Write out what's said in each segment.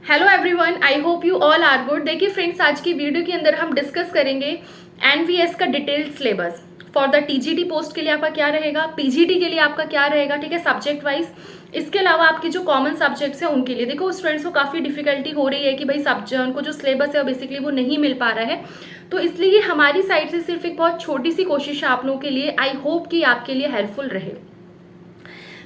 Hello everyone, I hope you all are good. देखिए friends, आज की वीडियो के अंदर हम डिस्कस करेंगे एनवीएस का detailed syllabus for the TGT post के लिए आपका क्या रहेगा, पीजीटी के लिए आपका क्या रहेगा, ठीक है, सब्जेक्ट वाइज। इसके अलावा आपके जो कॉमन सब्जेक्ट्स हैं उनके लिए देखो स्टूडेंट्स को काफ़ी डिफिकल्टी हो रही है कि भाई सब्जेक्ट उनको जो सिलेबस है बेसिकली वो नहीं मिल पा रहा है। तो इसलिए हमारी साइड से सिर्फ एक बहुत छोटी सी कोशिश है आप लोगों के लिए। आई होप कि आपके लिए हेल्पफुल रहे।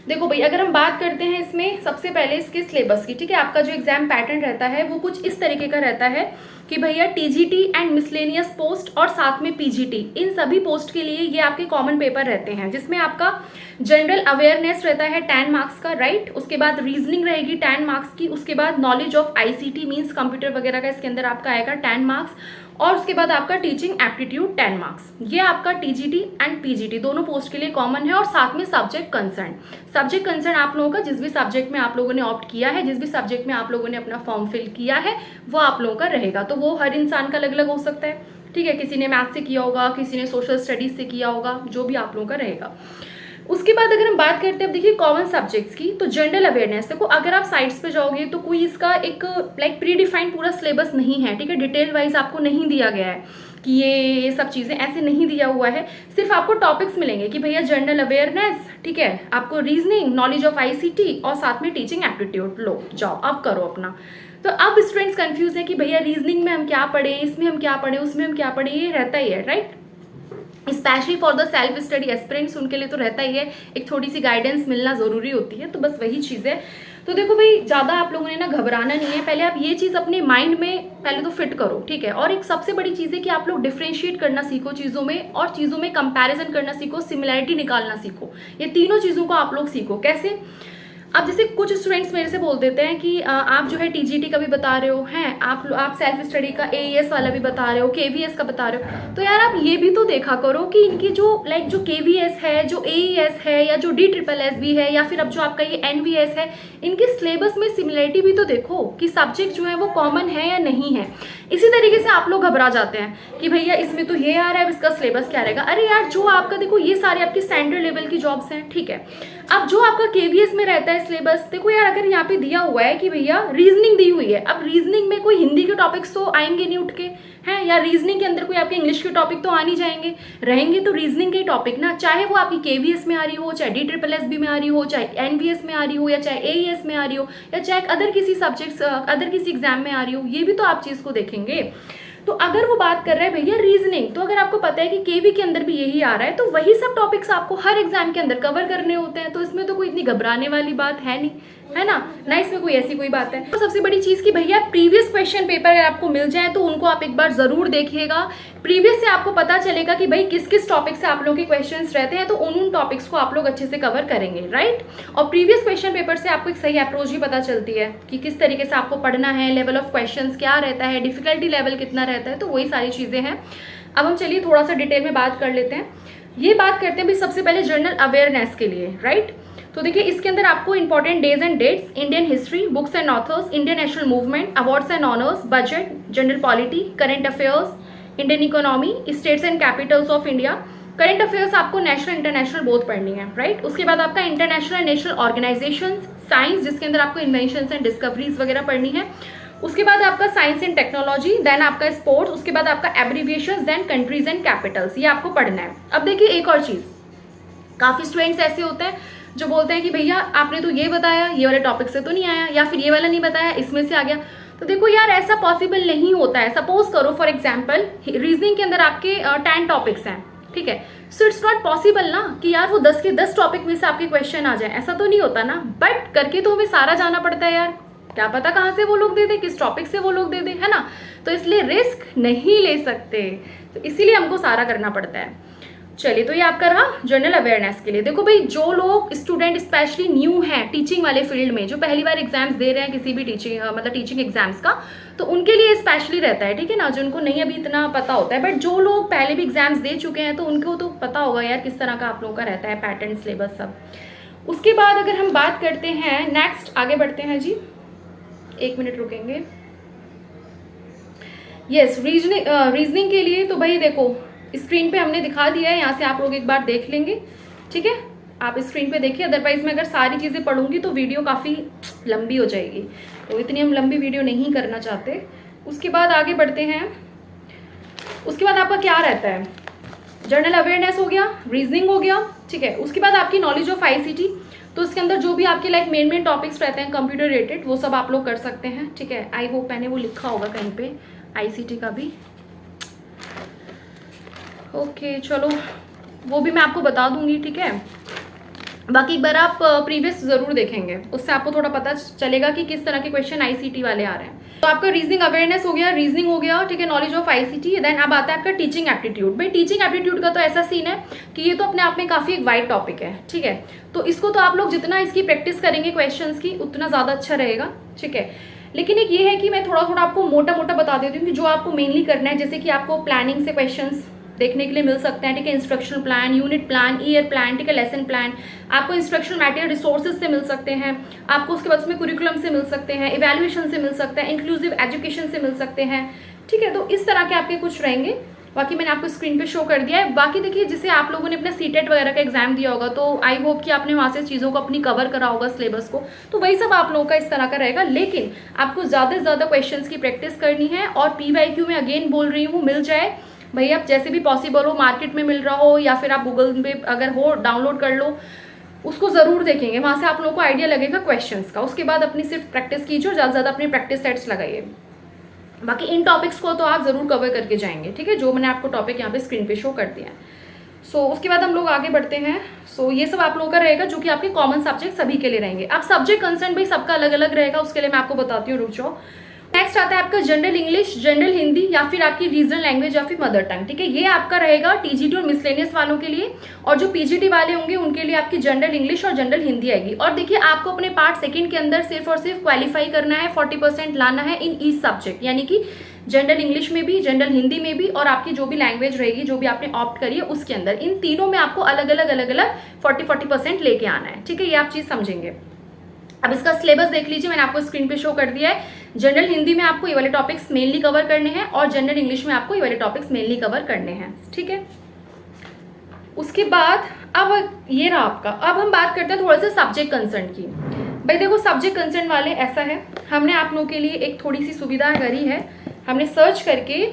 देखो भाई, अगर हम बात करते हैं इसमें सबसे पहले इसके सिलेबस की, ठीक है, आपका जो एग्जाम पैटर्न रहता है वो कुछ इस तरीके का रहता है कि भैया टीजीटी एंड मिसलेनियस पोस्ट और साथ में पीजीटी, इन सभी पोस्ट के लिए ये आपके कॉमन पेपर रहते हैं, जिसमें आपका जनरल अवेयरनेस रहता है 10 मार्क्स का, राइट। उसके बाद रीजनिंग रहेगी 10 मार्क्स की। उसके बाद knowledge of ICT means computer वगैरह का इसके अंदर आपका आएगा 10 मार्क्स। और उसके बाद आपका टीचिंग एप्टीट्यूड 10 मार्क्स। ये आपका टीजीटी एंड पीजीटी दोनों पोस्ट के लिए कॉमन है। और साथ में सब्जेक्ट कंसर्न आप लोगों का, जिस भी सब्जेक्ट में आप लोगों ने ऑप्ट किया है, जिस भी सब्जेक्ट में आप लोगों ने अपना फॉर्म फिल किया है, वो आप लोगों का रहेगा। तो वो हर इंसान का अलग अलग हो सकता है, ठीक है। किसी ने मैथ से किया होगा, किसी ने सोशल स्टडीज से किया होगा, जो भी आप लोगों का रहेगा। उसके बाद अगर हम बात करते हैं अब देखिए कॉमन सब्जेक्ट्स की, तो जनरल अवेयरनेस देखो, अगर आप साइट्स पे जाओगे तो कोई इसका एक लाइक प्री डिफाइंड पूरा सिलेबस नहीं है, ठीक है, डिटेल वाइज आपको नहीं दिया गया है कि ये सब चीज़ें ऐसे नहीं दिया हुआ है। सिर्फ आपको टॉपिक्स मिलेंगे कि भैया जनरल अवेयरनेस, ठीक है, आपको रीजनिंग, नॉलेज ऑफ आईसीटी और साथ में टीचिंग एप्टीट्यूड। लो जाओ अब करो अपना। तो अब स्टूडेंट्स कंफ्यूज है कि भैया रीजनिंग में हम क्या पढ़े, इसमें हम क्या पढ़े, उसमें हम क्या पढ़े, ये रहता ही है, right. Specially for the self study aspirants, उनके लिए तो रहता ही है, एक थोड़ी सी गाइडेंस मिलना ज़रूरी होती है। तो बस वही चीज़ है। तो देखो भाई, ज़्यादा आप लोगों ने ना घबराना नहीं है। पहले आप ये चीज़ अपने माइंड में पहले तो फिट करो, ठीक है। और एक सबसे बड़ी चीज़ है कि आप लोग डिफ्रेंशिएट करना सीखो चीज़ों में, और चीज़ों में कंपैरिजन करना सीखो, सिमिलैरिटी निकालना सीखो। ये तीनों चीज़ों को आप लोग सीखो। कैसे? अब जैसे कुछ स्टूडेंट्स मेरे से बोल देते हैं कि आप जो है टीजीटी का भी बता रहे हो, हैं आप सेल्फ स्टडी का एईएस वाला भी बता रहे हो, केवीएस का बता रहे हो, तो यार आप ये भी तो देखा करो कि इनकी जो लाइक जो केवीएस है, जो एईएस है, या जो DSSS है, या फिर अब जो आपका ये एनवीएस है, इनके सिलेबस में सिमिलरिटी भी तो देखो कि सब्जेक्ट जो है वो कॉमन है या नहीं है। इसी तरीके से आप लोग घबरा जाते हैं कि भैया इसमें तो ये आ रहा है, इसका सिलेबस क्या रहेगा। अरे यार, जो आपका देखो ये सारे आपकी स्टैंडर्ड लेवल की जॉब्स हैं, ठीक है। अब जो आपका केवीएस में रहता है सिलेबस, देखो यार, अगर यहाँ पे दिया हुआ है कि भैया रीजनिंग दी हुई है, अब रीजनिंग में कोई हिंदी के टॉपिक्स तो आएंगे नहीं उठ के, हैं, या रीजनिंग के अंदर कोई आपके इंग्लिश के टॉपिक तो आ नहीं जाएंगे, रहेंगे तो रीजनिंग के टॉपिक ना, चाहे वो आपकी केवीएस में आ रही हो, चाहे DSSS में आ रही हो, चाहे एनवीएस में आ रही हो, या चाहे एईएस में आ रही हो, या चाहे अदर किसी सब्जेक्ट्स अदर किसी एग्जाम में आ रही हो, ये भी तो आप चीज़ को देखेंगे। तो अगर वो बात कर रहा है भैया रीजनिंग, तो अगर आपको पता है कि केवी के अंदर भी यही आ रहा है, तो वही सब टॉपिक्स आपको हर एग्जाम के अंदर कवर करने होते हैं। तो इसमें तो कोई इतनी घबराने वाली बात है नहीं, है ना इसमें कोई ऐसी कोई बात है। तो सबसे बड़ी चीज़ कि भैया प्रीवियस क्वेश्चन पेपर अगर आपको मिल जाए तो उनको आप एक बार ज़रूर देखिएगा। प्रीवियस से आपको पता चलेगा कि भाई किस किस टॉपिक से आप लोगों के क्वेश्चंस रहते हैं, तो उन टॉपिक्स को आप लोग अच्छे से कवर करेंगे, राइट। और प्रीवियस क्वेश्चन पेपर से आपको एक सही अप्रोच भी पता चलती है कि किस तरीके से आपको पढ़ना है, लेवल ऑफ क्वेश्चंस क्या रहता है, डिफिकल्टी लेवल कितना रहता है, तो वही सारी चीज़ें हैं। अब हम चलिए थोड़ा सा डिटेल में बात कर लेते हैं। ये बात करते हैं भाई सबसे पहले जनरल अवेयरनेस के लिए, राइट। तो देखिए इसके अंदर आपको important days and dates, Indian history, books and authors, Indian national movement, awards and honours, budget, general polity, current affairs, Indian economy, states and capitals of India. Current affairs आपको national international both पढ़नी है, right. उसके बाद आपका international and national organisation, science, जिसके अंदर आपको inventions and discoveries वगैरह पढ़नी है। उसके बाद आपका साइंस एंड टेक्नोलॉजी, देन आपका स्पोर्ट्स, उसके बाद आपका abbreviations, then countries and capitals, ये आपको पढ़ना है। अब देखिए एक और चीज़, काफ़ी स्टूडेंट्स ऐसे होते हैं जो बोलते हैं कि भैया आपने तो ये बताया, ये वाले टॉपिक से तो नहीं आया, या फिर ये वाला नहीं बताया, इसमें से आ गया। तो देखो यार, ऐसा पॉसिबल नहीं होता है। सपोज करो फॉर एग्जाम्पल रीजनिंग के अंदर आपके 10 टॉपिक्स हैं, ठीक है, सो इट्स नॉट पॉसिबल ना कि यार वो 10 के 10 टॉपिक में से आपके क्वेश्चन आ जाए, ऐसा तो नहीं होता ना। बट करके तो हमें सारा जाना पड़ता है यार, क्या पता कहाँ से वो लोग दे दे, किस टॉपिक से वो लोग दे दे, है ना। तो इसलिए रिस्क नहीं ले सकते, तो इसीलिए हमको सारा करना पड़ता है। चलिए, तो ये आपका रहा जनरल अवेयरनेस के लिए। देखो भाई, जो लोग स्टूडेंट स्पेशली न्यू हैं टीचिंग वाले फील्ड में, जो पहली बार एग्जाम्स दे रहे हैं किसी भी टीचिंग एग्जाम्स का, तो उनके लिए स्पेशली रहता है, ठीक है ना, जिनको नहीं अभी इतना पता होता है। बट जो लोग पहले भी एग्जाम्स दे चुके हैं तो उनको तो पता होगा यार किस तरह का आप लोगों का रहता है पैटर्न, सिलेबस सब। उसके बाद अगर हम बात करते हैं नेक्स्ट, आगे बढ़ते हैं जी, 1 मिनट रुकेंगे। यस, रीजनिंग के लिए तो भाई देखो स्क्रीन पे हमने दिखा दिया है, यहाँ से आप लोग एक बार देख लेंगे, ठीक है। आप स्क्रीन पे देखिए, अदरवाइज मैं अगर सारी चीज़ें पढ़ूंगी तो वीडियो काफ़ी लंबी हो जाएगी। तो इतनी हम लंबी वीडियो नहीं करना चाहते। उसके बाद आगे बढ़ते हैं। उसके बाद आपका क्या रहता है, जनरल अवेयरनेस हो गया, रीजनिंग हो गया, ठीक है। उसके बाद आपकी नॉलेज ऑफ आईसीटी, तो उसके अंदर जो भी आपके लाइक मेन टॉपिक्स रहते हैं कंप्यूटर रिलेटेड, वो सब आप लोग कर सकते हैं, ठीक है। आई होप मैंने वो लिखा होगा कहीं पे आईसीटी का भी। ओके चलो, वो भी मैं आपको बता दूंगी, ठीक है। बाकी एक बार आप प्रीवियस ज़रूर देखेंगे, उससे आपको थोड़ा पता चलेगा कि किस तरह के क्वेश्चन आईसीटी वाले आ रहे हैं। तो आपका रीजनिंग अवेयरनेस हो गया, रीजनिंग हो गया, ठीक है, नॉलेज ऑफ आईसीटी। देन अब आता है आपका टीचिंग एप्टीट्यूड। भाई टीचिंग एप्टीट्यूड का तो ऐसा सीन है कि ये तो अपने आप में काफ़ी एक वाइड टॉपिक है, ठीक है। तो इसको तो आप लोग जितना इसकी प्रैक्टिस करेंगे क्वेश्चंस की, उतना ज़्यादा अच्छा रहेगा, ठीक है। लेकिन एक ये है कि मैं थोड़ा थोड़ा आपको मोटा मोटा बता देती हूँ कि जो आपको मेनली करना है, जैसे कि आपको प्लानिंग से क्वेश्चंस देखने के लिए मिल सकते हैं, ठीक है। Instructional plan, unit plan, year plan, ठीक है, लेसन प्लान, आपको इंस्ट्रक्शनल मटेरियल रिसोर्सेज से मिल सकते हैं, आपको उसके बाद उसमें कुरिकुलम से मिल सकते हैं, इवैल्यूएशन से मिल सकते हैं, इंक्लूसिव एजुकेशन से मिल सकते हैं, ठीक है। तो इस तरह के आपके कुछ रहेंगे। बाकी मैंने आपको स्क्रीन पे शो कर दिया है। बाकी देखिए, जैसे आप लोगों ने अपना सीटेट वगैरह का एग्जाम दिया होगा, तो आई होप कि आपने वहाँ से चीज़ों को अपनी कवर करा होगा सिलेबस को, तो वही सब आप लोगों का इस तरह का रहेगा। लेकिन आपको ज़्यादा से ज़्यादा क्वेश्चंस की प्रैक्टिस करनी है, और PYQ में अगेन बोल रही हूँ, मिल जाए भाई आप जैसे भी पॉसिबल हो, मार्केट में मिल रहा हो या फिर आप गूगल पे अगर हो डाउनलोड कर लो, उसको ज़रूर देखेंगे, वहाँ से आप लोगों को आइडिया लगेगा क्वेश्चंस का। उसके बाद अपनी सिर्फ प्रैक्टिस कीजिए और ज़्यादा से ज़्यादा अपनी प्रैक्टिस सेट्स लगाइए। बाकी इन टॉपिक्स को तो आप ज़रूर कवर करके जाएंगे, ठीक है, जो मैंने आपको टॉपिक यहाँ पे स्क्रीन पे शो कर दिया है। सो उसके बाद हम लोग आगे बढ़ते हैं। सो ये सब आप लोगों का रहेगा जो कि आपके कॉमन सब्जेक्ट सभी के लिए रहेंगे। अब सब्जेक्ट कंसर्न भाई सबका अलग अलग रहेगा, उसके लिए मैं आपको बताती हूँ, रुक जाओ। नेक्स्ट आता है आपका जनरल इंग्लिश, जनरल हिंदी या फिर आपकी रीजनल लैंग्वेज या फिर मदर टंग, ठीक है। ये आपका रहेगा टीजीटी और मिसलेनियस वालों के लिए, और जो पीजीटी वाले होंगे उनके लिए आपकी जनरल इंग्लिश और जनरल हिंदी आएगी। और देखिए, आपको अपने पार्ट सेकंड के अंदर सिर्फ और सिर्फ क्वालिफाई करना है, 40% लाना है इन ईच सब्जेक्ट, यानी कि जनरल इंग्लिश में भी, जनरल हिंदी में भी, और आपकी जो भी लैंग्वेज रहेगी, जो भी आपने ऑप्ट करी है उसके अंदर, इन तीनों में आपको अलग अलग 40% लेके आना है, ठीक है। ये आप चीज़ समझेंगे। अब इसका सिलेबस देख लीजिए, मैंने आपको स्क्रीन पे शो कर दिया है। जनरल हिंदी में आपको ये वाले टॉपिक्स मेनली कवर करने हैं, और जनरल इंग्लिश में आपको ये वाले टॉपिक्स मेनली कवर करने हैं, ठीक है। उसके बाद अब ये रहा आपका। अब हम बात करते हैं थोड़ा सा सब्जेक्ट कंसर्न की। भाई देखो, सब्जेक्ट कंसर्न वाले ऐसा है, हमने आप लोगों के लिए एक थोड़ी सी सुविधा करी है। हमने सर्च करके,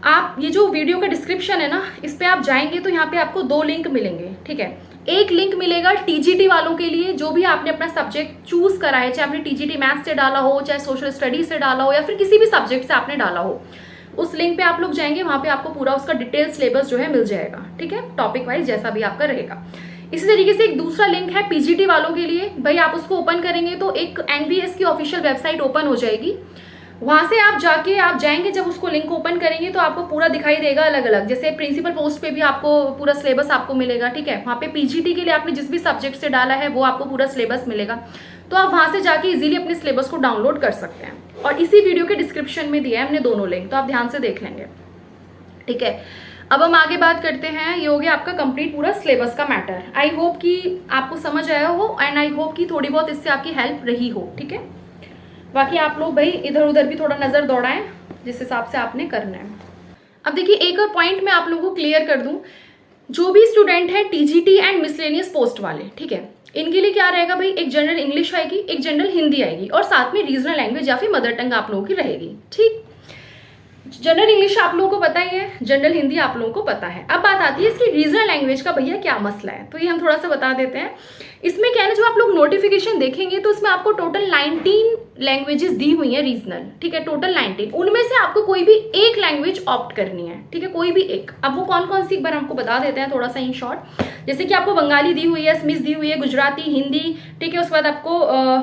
आप ये जो वीडियो का डिस्क्रिप्शन है ना, इस पर आप जाएंगे तो यहाँ पे आपको 2 लिंक मिलेंगे, ठीक है। एक लिंक मिलेगा टीजीटी वालों के लिए, जो भी आपने अपना सब्जेक्ट चूज करा है, चाहे आपने टीजीटी मैथ्स से डाला हो, चाहे सोशल स्टडीज से डाला हो, या फिर किसी भी सब्जेक्ट से आपने डाला हो, उस लिंक पे आप लोग जाएंगे, वहाँ पे आपको पूरा उसका डिटेल सिलेबस जो है मिल जाएगा, ठीक है, टॉपिक वाइज जैसा भी आपका रहेगा। इसी तरीके से एक दूसरा लिंक है पीजीटी वालों के लिए। भाई आप उसको ओपन करेंगे तो एक एनवीएस की ऑफिशियल वेबसाइट ओपन हो जाएगी, वहाँ से आप जाएंगे, जब उसको लिंक ओपन करेंगे तो आपको पूरा दिखाई देगा अलग अलग। जैसे प्रिंसिपल पोस्ट पे भी आपको पूरा सिलेबस आपको मिलेगा, ठीक है। वहाँ पे पीजीटी के लिए आपने जिस भी सब्जेक्ट से डाला है वो आपको पूरा सिलेबस मिलेगा, तो आप वहाँ से जाके इजीली अपने सिलेबस को डाउनलोड कर सकते हैं। और इसी वीडियो के डिस्क्रिप्शन में दिया है हमने दोनों लिंक, तो आप ध्यान से देख लेंगे, ठीक है। अब हम आगे बात करते हैं, ये हो गया आपका कंप्लीट पूरा सिलेबस का मैटर। आई होप कि आपको समझ आया हो, एंड आई होप कि थोड़ी बहुत इससे आपकी हेल्प रही हो, ठीक है। बाकी आप लोग भाई इधर उधर भी थोड़ा नज़र दौड़ाएं, जिस हिसाब से आपने करना है। अब देखिए, एक और पॉइंट मैं आप लोगों को क्लियर कर दूं, जो भी स्टूडेंट है टीजीटी एंड मिसलेनियस पोस्ट वाले, ठीक है, इनके लिए क्या रहेगा भाई, एक जनरल इंग्लिश आएगी, एक जनरल हिंदी आएगी, और साथ में रीजनल लैंग्वेज या फिर मदर टंग आप लोगों की रहेगी, ठीक। जनरल इंग्लिश आप लोगों को पता ही है, जनरल हिंदी आप लोगों को पता है। अब बात आती है इसकी रीजनल लैंग्वेज का, भैया क्या मसला है, तो ये हम थोड़ा सा बता देते हैं। इसमें क्या है ना, जो आप लोग नोटिफिकेशन देखेंगे तो इसमें आपको टोटल 19 लैंग्वेजेस दी हुई है रीजनल, ठीक है, टोटल 19। उनमें से आपको कोई भी एक लैंग्वेज ऑप्ट करनी है, ठीक है, कोई भी एक। अब वो कौन कौन सी, एक बार हमको बता देते हैं थोड़ा सा इन शॉर्ट। जैसे कि आपको बंगाली दी हुई है, असमीज दी हुई है, गुजराती, हिंदी, ठीक है। उसके बाद आपको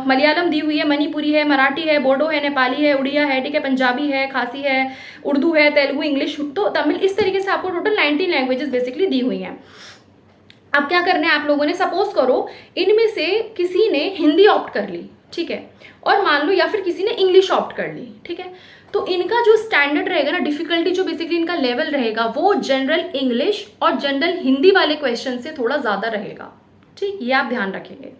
मलयालम दी हुई है, मणिपुरी है, मराठी है, बोडो है, नेपाली है, उड़िया है, ठीक है, पंजाबी है, खासी है, उर्दू है, तेलुगु, इंग्लिश, तो तमिल, इस तरीके से आपको टोटल 19 लैंग्वेजेस बेसिकली दी हुई हैं। अब क्या करना है आप लोगों ने, सपोज करो इनमें से किसी ने हिंदी ऑप्ट कर ली, ठीक है, और मान लो या फिर किसी ने इंग्लिश ऑप्ट कर ली, ठीक है, तो इनका जो स्टैंडर्ड रहेगा ना, डिफिकल्टी जो बेसिकली इनका लेवल रहेगा, वो जनरल इंग्लिश और जनरल हिंदी वाले क्वेश्चन से थोड़ा ज़्यादा रहेगा, ठीक, ये आप ध्यान रखेंगे।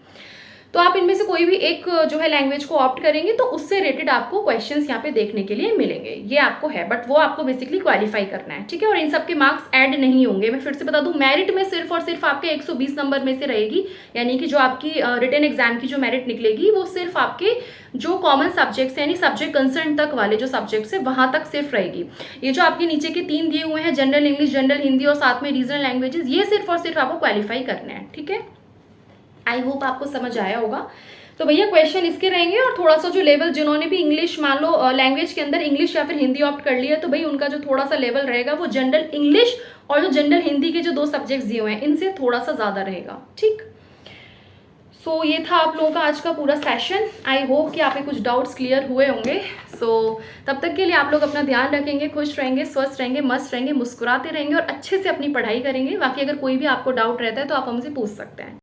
तो आप इनमें से कोई भी एक जो है लैंग्वेज को ऑप्ट करेंगे तो उससे रिलेटेड आपको क्वेश्चंस यहाँ पे देखने के लिए मिलेंगे, ये आपको है, बट वो आपको बेसिकली क्वालिफाई करना है, ठीक है। और इन सब के मार्क्स ऐड नहीं होंगे। मैं फिर से बता दूं, मेरिट में सिर्फ और सिर्फ आपके 120 नंबर में से रहेगी, यानी कि जो आपकी रिटन एग्जाम की जो मेरिट निकलेगी वो सिर्फ आपके जो कॉमन सब्जेक्ट्स यानी सब्जेक्ट कंसर्न तक वाले जो सब्जेक्ट्स है वहां तक सिर्फ रहेगी। ये जो आपके नीचे के 3 दिए हुए हैं, जनरल इंग्लिश, जनरल हिंदी और साथ में रीजनल लैंग्वेजेस, ये सिर्फ और सिर्फ आपको क्वालिफाई करना है, ठीक है। आई होप आपको समझ आया होगा। तो भैया क्वेश्चन इसके रहेंगे, और थोड़ा सा जो लेवल जिन्होंने भी इंग्लिश मान लो लैंग्वेज के अंदर इंग्लिश या फिर हिंदी ऑप्ट कर लिया, तो भाई उनका जो थोड़ा सा लेवल रहेगा वो जनरल इंग्लिश और जो जनरल हिंदी के जो 2 सब्जेक्ट्स दिए हुए हैं इनसे थोड़ा सा ज़्यादा रहेगा, ठीक। सो ये था आप लोगों का आज का पूरा सेशन। आई होप कि आपके कुछ डाउट्स क्लियर हुए होंगे। सो तब तक के लिए आप लोग अपना ध्यान रखेंगे, खुश रहेंगे, स्वस्थ रहेंगे, मस्त रहेंगे, मुस्कुराते रहेंगे और अच्छे से अपनी पढ़ाई करेंगे। बाकी अगर कोई भी आपको डाउट रहता है तो आप हमसे पूछ सकते हैं।